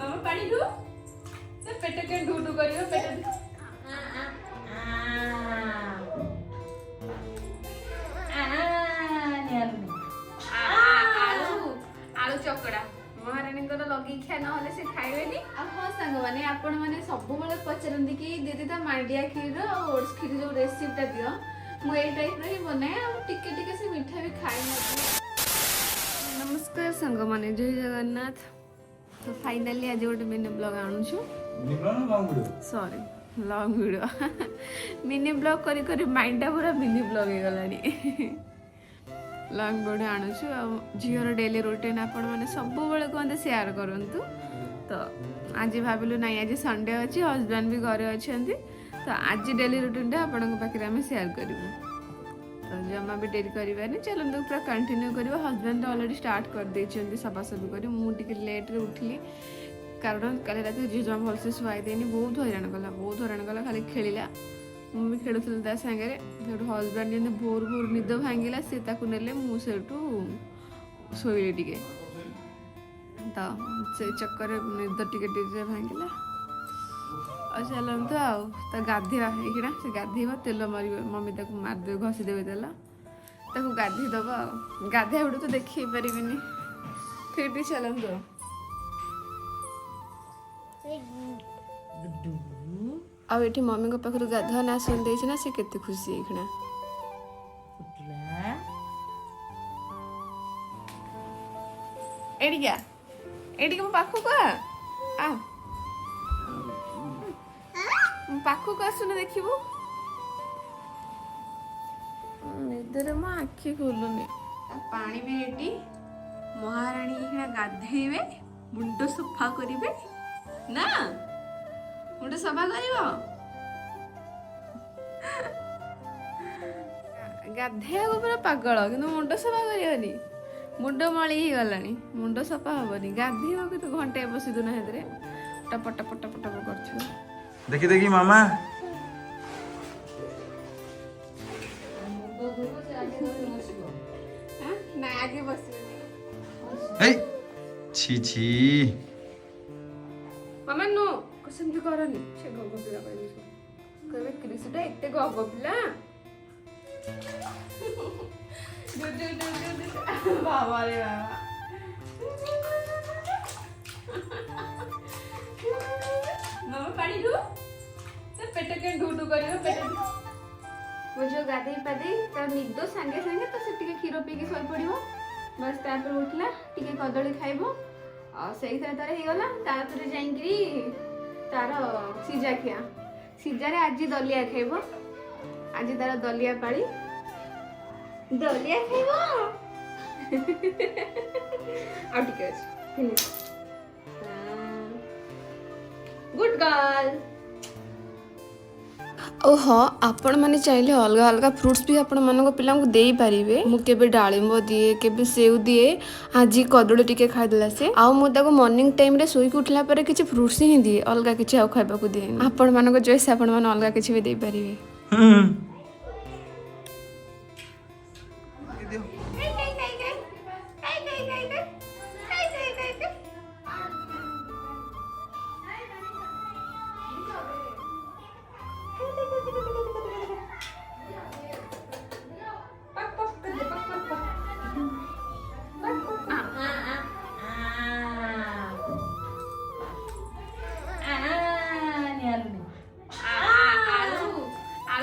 मामा पानी दू से पेट के डू डू करियो पेट आलू चकड़ा महारानी लगे खिया ना से खाइबे हाँ सांग मैंने आपण मैंने सब पचारती कि दीदी ता मांडिया खीर और ओट्स खीर जो रेसिपीटा दियो मुझे टाइप ही बनाए टिके टिके से मिठा भी खाई नमस्कार सांग मैंने जय जगन्नाथ तो फाइनली आज गोटे मिनी ब्लॉग आणुछु sorry long video mini blog करी करी माइंड पूरा मिनी ब्लॉग हो गलानी लॉन्ग वीडियो आणुछु झीर डेली रूटीन आपण माने सब बेले कहते शेयर करंतु तो आज भाविलु ना आज संडे अच्छी हजबैंड भी घरे अच्छा तो आज डेली रूटीन आपण पाखे आम शेयर करूँ तो जमा भी डेरी करानी चलते पूरा कंटिन्यू कर हजबैंड अलरेडी स्टार्ट कर देते सफासफी कर मुझे लेट्रे उठिली कारण कल रात झील जमा भलसे शुआई देनी बहुत हैरान कला खाली खेला मुझे खेलुली ता सागे हजबैंड जमी भोर भोर निद भांगला सी ने मुझे शोली टे तो से चक्कर निद टे भांगला और चलते आउ तो गाधेवा है से गाधेब तेल मार मम्मी तक मारदे घसीदेवे तेल ताको गाधेदब गाधे बेड़ू तो देखे पारि फिर भी चलते आउ ये मम्मी को पाखर गाधुआ ना सुन दे ना से केते खुशी है एडिया एडिया मो पाखु को आ पाखु को आसुन देखिबू निदरे मो आखि खोलुनी पानी भी रेडी महारानी इखना गाधेइबे मुंड सफा करिवे ना मुंड सफा करिवो गाधेया पूरा पागल कि मुंड सफा करनी मुंड मली ही गलानी मुंड सफा हेनी गाधेया कि तू घंटे बसी दूना हेतरे टप टप टप टप करछु देखी देखी मामा ना आगे बस छी छी मामा नो कसम जो करनी से गगो पिला कहबे क्रिसटा एते गगो पिला बाबा रे बाबा मामा पानी दू से पेट के डू डू करियो पेट वो जो गाधे पादे तो निद संगे संगे तो से टिके खीर पी के सोई पड़िबो बस तापर उठला टिके कदली खाइबो और सही तार हे गला तापर जाईकरी तार सिजा खिया सिजा रे आज दलिया खाइबो आज तार दलिया पाली दलिया खाइबो आ टिके फिनिश गुड गर्ल ओ हाँ आपण मैंने चाहिए अलग अलग फ्रुट्स भी आपण मान पिला दे पारे मुझे डालिंब दिए केबे सेव दिए आज कदली टिके खाईदेला से आउ मुझे मॉर्निंग टाइम रे सोईक उठला पर किसी फ्रुट्स ही दिए अलग किसी आउ खाइबा को दिए आपण मान चॉइस आपण मान अलग किसी भी दे पारे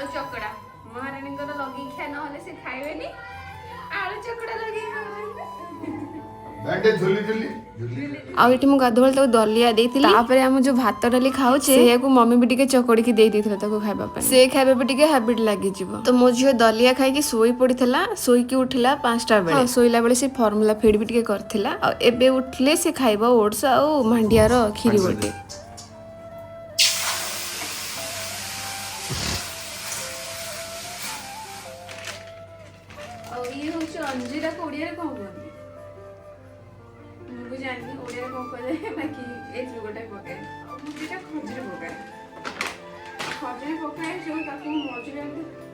चकड़ा महारानी लगे खिया ना से खाइबे आलू चकड़ा लगे आउ ये गाधुआ तक दलिया देती आम जो भात डाली खाऊे मम्मी भी टे चकड़ी दे खाइबा से खाइबा भी टे हैबिट लगी तो मो झील दलिया खाई शोई पड़ा शोईकी उठला 5टा बेले शोला बेले से फर्मुला फीड भी टे करथिला आ एबे उठले से खाइबा ओट्स आ मांडियार खीरी गोटे अंजीरा को ओडिया कौन कहते मुझे जानी ओडिया कौन कहते बाकी ए गोटे पकाए मुझे खजूर पकाए जो ताको मझे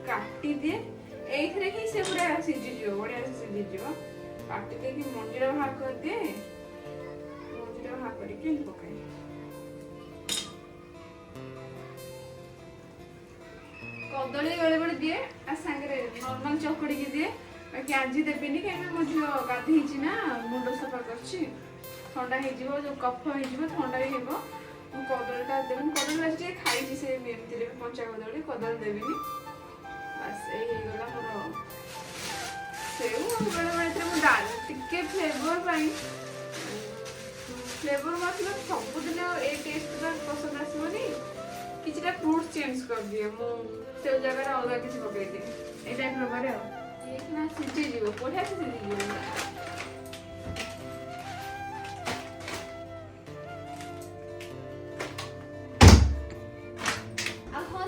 काटी दिए एथरे ही से पूरा सिझी जो ओडिया से सिझी जो काटी दे कि मंजीरा भाग कर दिए मंजीरा भाग करके पकाए କଦଳୀ ବେଳେ ବେଳେ ଦିଏ ତା ସାଙ୍ଗରେ ନର୍ମାଲ ଚକୁଡ଼ିକି ଦିଏ। ବାକି ଆଜି ଦେବିନି କାହିଁକି ମୋ ଝିଅ ଗାଧେଇଛି ନା ମୁଣ୍ଡ ସଫା କରିଛି, ଥଣ୍ଡା ହେଇଯିବ, ଯୋଉ କଫ ହେଇଯିବ ଥଣ୍ଡା ବି ହେବ। ମୁଁ କଦଳୀଟା ଦେବିନି, କଦଳୀ ଆଜି ଟିକେ ଖାଇଛି ସେ ଏମିତିରେ ବି କଞ୍ଚା କଦଳୀ ଦେବିନି। ବାସ୍ ଏଇ ହେଇଗଲା ମୋର ସେଉ। ବେଳେ ବେଳେ ଏଥିରେ ମୁଁ ଡାଲି ଟିକେ ଫ୍ଲେଭର ପାଇଁ, ଫ୍ଲେଭର ଆସିଲେ ସବୁଦିନ ଏଇ ଟେଷ୍ଟଟା ପସନ୍ଦ ଆସିବନି, କିଛିଟା ଫ୍ରୁଟ୍ସ ଚେଞ୍ଜ କରିଦିଏ ମୁଁ, ସେଉ ଜାଗାରେ ଅଲଗା କିଛି ପକେଇଦିଏ, ଏଇ ଟାଇପ୍ର କରେ ଆଉ। ଏଇଖିନା ସିଝିଯିବ, ବଢ଼ିଆ ସେ ସିଝିଯିବ।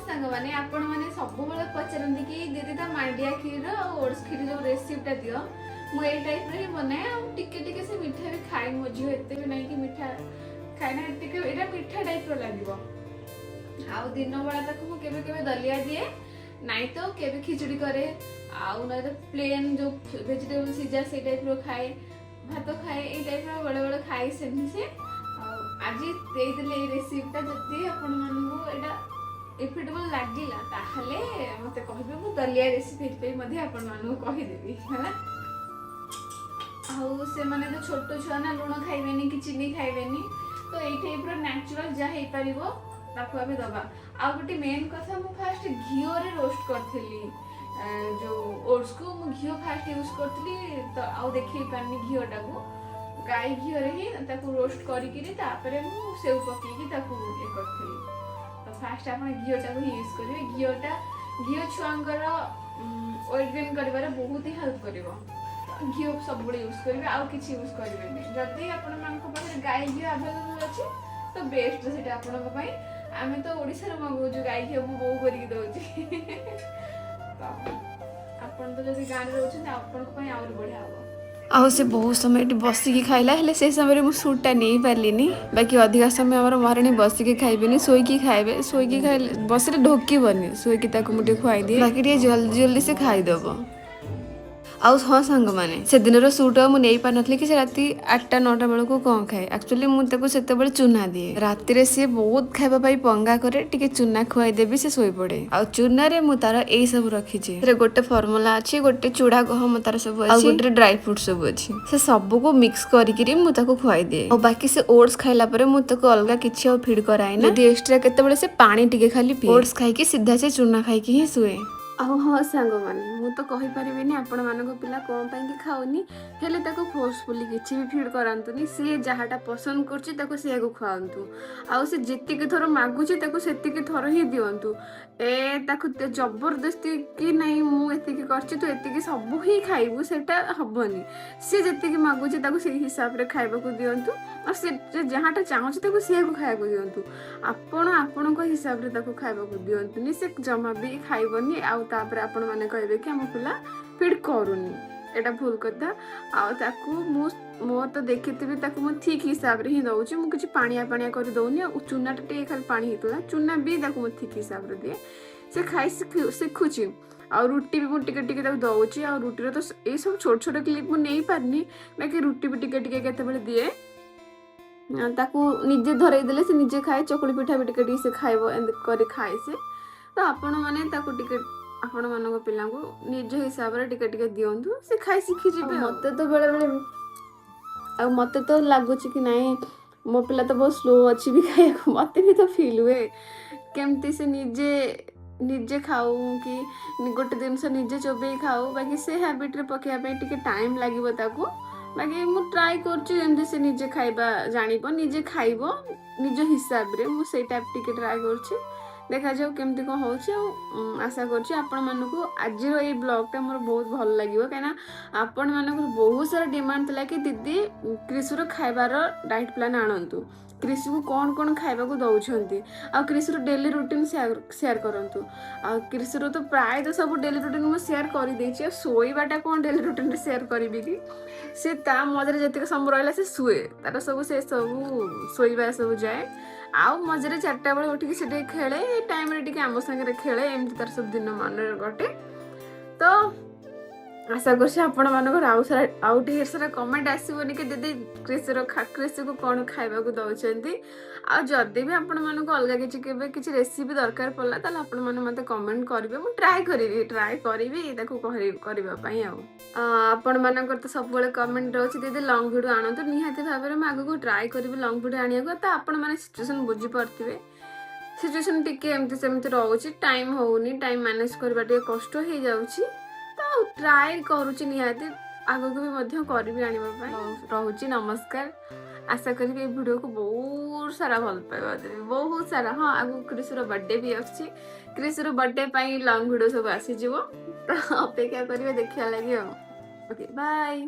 ସାଙ୍ଗମାନେ ଆପଣମାନେ ସବୁବେଳେ ପଚାରନ୍ତି କି ଦିଦି ତା ମାଣ୍ଡିଆ କ୍ଷୀର ଆଉ ଓଟ୍ସ କ୍ଷୀର ଯୋଉ ରେସିପିଟା ଦିଅ, ମୁଁ ଏଇ ଟାଇପ୍ର ହିଁ ବନାଏ। ଆଉ ଟିକେ ଟିକେ ସେ ମିଠା ବି ଖାଏ, ମୋ ଝିଅ ଏତେ ବି ନାହିଁ କି ମିଠା ଖାଏ ନା, ଟିକେ ଏଇଟା ମିଠା ଟାଇପ୍ର ଲାଗିବ। ଆଉ ଦିନ ବେଳା ତାକୁ ମୁଁ କେବେ କେବେ ଦଲିଆ ଦିଏ, ନାଇଁ ତ କେବେ ଖିଚୁଡ଼ି କରେ, ଆଉ ନହେଲେ ତ ପ୍ଲେନ୍ ଯୋଉ ଭେଜିଟେବଲ ସିଝା ସେଇ ଟାଇପ୍ର ଖାଏ, ଭାତ ଖାଏ, ଏଇ ଟାଇପ୍ର ବେଳେ ବେଳେ ଖାଏ ସେମିତି ସେ। ଆଉ ଆଜି ଦେଇଦେଲେ ଏଇ ରେସିପିଟା, ଯଦି ଆପଣମାନଙ୍କୁ ଏଇଟା ଇଫିଟେବଲ ଲାଗିଲା ତାହେଲେ ମତେ କହିବେ, ମୁଁ ଦଲିଆ ରେସିପି ଏଥିପାଇଁ ମଧ୍ୟ ଆପଣମାନଙ୍କୁ କହିଦେବି ହେଲା। ଆଉ ସେମାନେ ତ ଛୋଟ ଛୁଆ ନା, ଲୁଣ ଖାଇବେନି କି ଚିନି ଖାଇବେନି, ତ ଏଇ ଟାଇପ୍ର ନ୍ୟାଚୁରାଲ ଯାହା ହେଇପାରିବ ତାକୁ ଆମେ ଦବା। ଆଉ ଗୋଟେ ମେନ୍ କଥା, ମୁଁ ଫାଷ୍ଟ ଘିଅରେ ରୋଷ୍ଟ କରିଥିଲି ଯୋଉ ଓଟ୍ସକୁ, ମୁଁ ଘିଅ ଫାଷ୍ଟ ୟୁଜ୍ କରିଥିଲି ତ, ଆଉ ଦେଖେଇ ପାରିନି ଘିଅଟାକୁ, ଗାଈ ଘିଅରେ ହିଁ ତାକୁ ରୋଷ୍ଟ କରିକିରି ତାପରେ ମୁଁ ସେଉ ପକେଇକି ତାକୁ ଇଏ କରିଥିଲି। ତ ଫାଷ୍ଟ ଆପଣ ଘିଅଟାକୁ ହିଁ ୟୁଜ୍ କରିବେ। ଘିଅ ଛୁଆଙ୍କର ୱେଟ୍ ଗେନ୍ କରିବାରେ ବହୁତ ହି ହେଲ୍ପ କରିବ। ଘିଅ ସବୁବେଳେ ୟୁଜ୍ କରିବେ, ଆଉ କିଛି ୟୁଜ୍ କରିବେନି। ଯଦି ଆପଣମାନଙ୍କ ପାଖରେ ଗାଈ ଘିଅ ଆଭେଲେବଲ୍ ଅଛି ତ ବେଷ୍ଟ ସେଇଟା ଆପଣଙ୍କ ପାଇଁ। ଆମେ ତ ଓଡ଼ିଶାରେ ମଗାଉଛୁ ଗାଈ ଘିଅ, ମୁଁ ବୋଉ କରିକି ଦେଉଛି। ତ ଆପଣ ତ ଯଦି ଗାଁରେ ରହୁଛନ୍ତି ଆପଣଙ୍କ ପାଇଁ ଆହୁରି ବଢ଼ିଆ ହେବ। ଆଉ ସେ ବହୁତ ସମୟ ଏଠି ବସିକି ଖାଇଲା, ହେଲେ ସେ ସମୟରେ ମୁଁ ସୁଟ୍ଟା ନେଇପାରିଲିନି। ବାକି ଅଧିକା ସମୟ ଆମର ମହାରାଣୀ ବସିକି ଖାଇବେନି, ଶୋଇକି ଖାଇବେ। ଶୋଇକି ଖାଇଲେ ବସିଲେ ଢୋକିବନି, ଶୋଇକି ତାକୁ ମୁଁ ଟିକେ ଖୁଆଇଦିଏ, ବାକି ଟିକେ ଜଲ୍ଦି ଜଲ୍ଦି ସେ ଖାଇଦେବ। ଆଉ ହଁ ସାଙ୍ଗମାନେ, ସେଦିନର ସୁଟ୍ ମୁଁ ନେଇପାରିନଥିଲି କି ସେ ରାତି 8ଟା 9ଟା ବେଳକୁ କ'ଣ ଖାଏ। ଆକ୍ଚୁଆଲି ମୁଁ ତାକୁ ସେତେବେଳେ ଚୁନା ଦିଏ, ରାତିରେ ସିଏ ବହୁତ ଖାଇବା ପାଇଁ ପଙ୍ଗା କରେ, ଟିକେ ଚୁନା ଖୁଆଇଦେବି ସେ ଶୋଇପଡ଼େ। ଆଉ ଚୁନାରେ ମୁଁ ତାର ଏଇ ସବୁ ରଖିଛି, ସେଥିରେ ଗୋଟେ ଫର୍ମୁଲା ଅଛି, ଗୋଟେ ଚୁଡ଼ା ଗହମ ତାର ସବୁ ଅଛି, ଆଉ ଗୋଟେ ଡ୍ରାଇ ଫ୍ରୁଟ୍ ସବୁ ଅଛି। ସେ ସବୁକୁ ମିକ୍ସ କରିକିରି ମୁଁ ତାକୁ ଖୁଆଇଦିଏ। ଆଉ ବାକି ସେ ଓଟ୍ସ ଖାଇଲା ପରେ ମୁଁ ତାକୁ ଅଲଗା କିଛି ଆଉ ଫିଡ୍ କରାଏନି। ଯଦି ଏକ୍ସଟ୍ରା କେତେବେଳେ ସେ ପାଣି ଟିକେ ଖାଲି ପିଏ। ଓଟ୍ସ ଖାଇକି ସିଧା ସେ ଚୁନା ଖାଇକି ହିଁ ଶୁଏ। ଆଉ ହଁ ସାଙ୍ଗମାନେ, ମୁଁ ତ କହିପାରିବିନି ଆପଣମାନଙ୍କ ପିଲା କ'ଣ ପାଇଁକି ଖାଉନି, ହେଲେ ତାକୁ ଫୋର୍ସଫୁଲି କିଛି ବି ଫିଡ୍ କରାନ୍ତୁନି। ସିଏ ଯାହାଟା ପସନ୍ଦ କରୁଛି ତାକୁ ସେଇଆକୁ ଖୁଆନ୍ତୁ। ଆଉ ସେ ଯେତିକି ଥର ମାଗୁଛି ତାକୁ ସେତିକି ଥର ହିଁ ଦିଅନ୍ତୁ। ତାକୁ ଜବରଦସ୍ତି କି ନାଇଁ ମୁଁ ଏତିକି କରିଛି ତୁ ଏତିକି ସବୁ ହିଁ ଖାଇବୁ, ସେଇଟା ହବନି। ସିଏ ଯେତିକି ମାଗୁଛି ତାକୁ ସେଇ ହିସାବରେ ଖାଇବାକୁ ଦିଅନ୍ତୁ। ଆଉ ସେ ଯାହାଟା ଚାହୁଁଛି ତାକୁ ସେଇଆକୁ ଖାଇବାକୁ ଦିଅନ୍ତୁ। ଆପଣ ଆପଣଙ୍କ ହିସାବରେ ତାକୁ ଖାଇବାକୁ ଦିଅନ୍ତୁନି, ସେ ଜମା ବି ଖାଇବନି। ଆଉ ତାପରେ ଆପଣମାନେ କହିବେ କି ଆମ ପିଲା ଫିଡ୍ କରୁନି, ଏଇଟା ଭୁଲ କଥା। ଆଉ ତାକୁ ମୋର ତ ଦେଖିଥିବି ତାକୁ ମୁଁ ଠିକ୍ ହିସାବରେ ହିଁ ଦେଉଛି, ମୁଁ କିଛି ପାଣିଆ କରି ଦେଉନି। ଆଉ ଚୁନାଟା ଟିକେ ଖାଲି ପାଣି ହେଇଥିଲା, ଚୁନା ବି ତାକୁ ମୁଁ ଠିକ୍ ହିସାବରେ ଦିଏ, ସେ ଖାଇ ଶିଖୁଛି। ଆଉ ରୁଟି ବି ମୁଁ ଟିକେ ଟିକେ ତାକୁ ଦେଉଛି। ଆଉ ରୁଟିର ତ ଏଇ ସବୁ ଛୋଟ ଛୋଟ କ୍ଲିପ୍ ମୁଁ ନେଇପାରିନି, ବାକି ରୁଟି ବି ଟିକେ ଟିକେ କେତେବେଳେ ଦିଏ। ତାକୁ ନିଜେ ଧରେଇ ଦେଲେ ସେ ନିଜେ ଖାଏ, ଚକୁଳି ପିଠା ବି ଟିକେ ଟିକେ ସେ ଖାଇବ, ଏମିତି କରି ଖାଏ ସେ। ତ ଆପଣମାନେ ତାକୁ ଟିକେ ଆପଣମାନଙ୍କ ପିଲାଙ୍କୁ ନିଜ ହିସାବରେ ଟିକେ ଟିକେ ଦିଅନ୍ତୁ, ସେ ଖାଇ ଶିଖିଯିବେ। ମତେ ତ ବେଳେବେଳେ ଆଉ ମତେ ତ ଲାଗୁଛି କି ନାଇଁ ମୋ ପିଲା ତ ବହୁତ ସ୍ଲୋ ଅଛି ବି ଖାଇବାକୁ, ମତେ ବି ତ ଫିଲ୍ ହୁଏ କେମିତି ସେ ନିଜେ ଖାଉ କି ଗୋଟେ ଜିନିଷ ନିଜେ ଚୋବେଇ ଖାଉ। ବାକି ସେ ହ୍ୟାବିଟ୍ରେ ପକେଇବା ପାଇଁ ଟିକେ ଟାଇମ୍ ଲାଗିବ ତାକୁ। ବାକି ମୁଁ ଟ୍ରାଏ କରୁଛି ଯେମିତି ସେ ନିଜେ ଖାଇବା ଜାଣିବ, ନିଜେ ଖାଇବ ନିଜ ହିସାବରେ, ମୁଁ ସେଇଟା ଟିକେ ଟ୍ରାଏ କରୁଛି। ଦେଖାଯାଉ କେମିତି କ'ଣ ହେଉଛି। ଆଉ ଆଶା କରୁଛି ଆପଣମାନଙ୍କୁ ଆଜିର ଏଇ ବ୍ଲଗ୍ଟା ମୋର ବହୁତ ଭଲ ଲାଗିବ, କାହିଁକିନା ଆପଣମାନଙ୍କର ବହୁତ ସାରା ଡିମାଣ୍ଡ ଥିଲା କି ଦିଦି କ୍ରିସୁର ଖାଇବାର ଡାଏଟ୍ ପ୍ଲାନ୍ ଆଣନ୍ତୁ, କ୍ରିସୁକୁ କ'ଣ କ'ଣ ଖାଇବାକୁ ଦେଉଛନ୍ତି, ଆଉ କ୍ରିସୁର ଡେଲି ରୁଟିନ୍ ସେୟାର କରନ୍ତୁ। ଆଉ କ୍ରିସୁର ତ ପ୍ରାୟତଃ ସବୁ ଡେଲି ରୁଟିନ୍ ମୁଁ ସେୟାର କରିଦେଇଛି, ଆଉ ଶୋଇବାଟା କ'ଣ ଡେଲି ରୁଟିନ୍ରେ ସେୟାର କରିବି କି? ସେ ତା ମଜାରେ ଯେତିକି ସମୟ ରହିଲା ସେ ଶୁଏ, ତାର ସବୁ ସେ ସବୁ ଶୋଇବା ସବୁ ଯାଏ। ଆଉ ମଝିରେ 4ଟା ବେଳେ ଉଠିକି ସେ ଟିକେ ଖେଳେ, ଏଇ ଟାଇମ୍ରେ ଟିକେ ଆମ ସାଙ୍ଗରେ ଖେଳେ, ଏମିତି ତାର ସବୁ ଦିନ ମନରେ କଟେ। ତ आशा करछि आपण मानकर आउ ढेर सारा कमेंट आसीबोनी कि दीदी कृषि को कौन खाइबा को दउचंती आ जदि भी आपण मानक अलग किसी रेसिपी दरकार पड़ला ताले आपण माने मते कमेंट करिवे मु ट्राई करिवी ताको करबा पई आपण मानकर तो सब बेले कमेंट रहछि दीदी लॉन्ग वीडियो आनंत निहाती भाबरे म आगु को ट्राई करिवे लॉन्ग वीडियो आनिया को ता आपण माने सिचुएशन बुझी परथिबे सिचुएशन टिके एमती सेमती रहउछि टाइम होउनी टाइम मैनेज करबा टे कष्ट हे जाउछि तो ट्राई करूछि निहाती आगु को भी मध्य करबी आनिबा पई रहउछि नमस्कार आशा करी ए वीडियो को बहुत सारा भल पाइबा देबे बहुत सारा हां आगु कृषिर बर्थडे भी अछि कृषिर बर्थडे पई लॉन्ग वीडियो सब आसी जिवो तो अपेक्षा करिवे देखिया लागि ओके बाय।